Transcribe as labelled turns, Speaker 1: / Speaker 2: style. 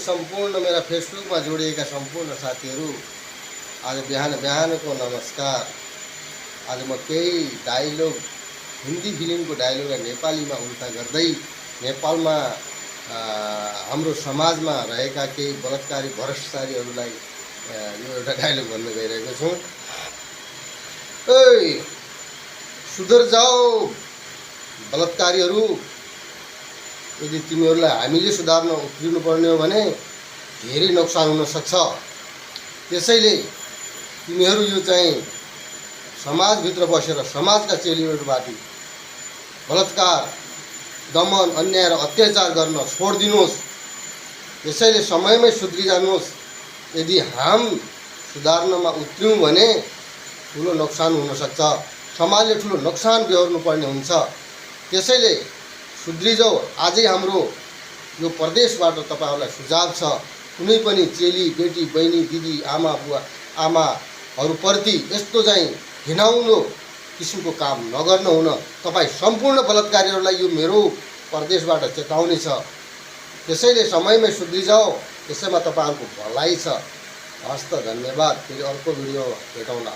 Speaker 1: सम्पूर्ण मेरा फेसबुकमा जोडिएका सम्पूर्ण साथीहरू, आज बिहान बिहानको नमस्कार। आज म केही डायलग, हिन्दी फिल्मको डायलगलाई नेपालीमा उल्टा गर्दै नेपालमा हाम्रो समाजमा रहेका केही बलात्कारी भ्रष्टाचारीहरूलाई यो एउटा डायलग भन्न गइरहेको छु। ओइ सुधर जाओ बलात्कारीहरू, यदि तिमीहरूलाई हामीले सुधार्न उत्रिनुपर्ने हो भने धेरै नोक्सान हुन सक्छ। त्यसैले तिमीहरू यो चाहिँ समाजभित्र बसेर समाजका चेलीबेटीमाथि बलात्कार, दमन, अन्याय र अत्याचार गर्न छोडिदिनुहोस्। त्यसैले समयमै सुध्रिजानुहोस्। यदि हम सुधार्नमा उत्रियौँ भने ठुलो नोक्सान हुनसक्छ, समाजले ठुलो नोक्सान बेहोर्नुपर्ने हुन्छ। त्यसैले सुध्रिजाऊ। आजै हाम्रो यो प्रदेशबाट तपाईहरुलाई सुझाव छ, कुनै पनि चेली बेटी बहिनी दिदी आमा बुवा आमाहरूप्रति यस्तो चाहिँ घिनाउलो किसिमको काम नगर्न हुन तपाई सम्पूर्ण बलात्कारीहरूलाई यो मेरो प्रदेशबाट चेतावनी छ। त्यसैले समयमै सुध्रिजाऊ, त्यसैमा तपाईहरुको भलाइ छ। हस्त धन्यवाद। फेरि अर्को भिडियो भेटौँला।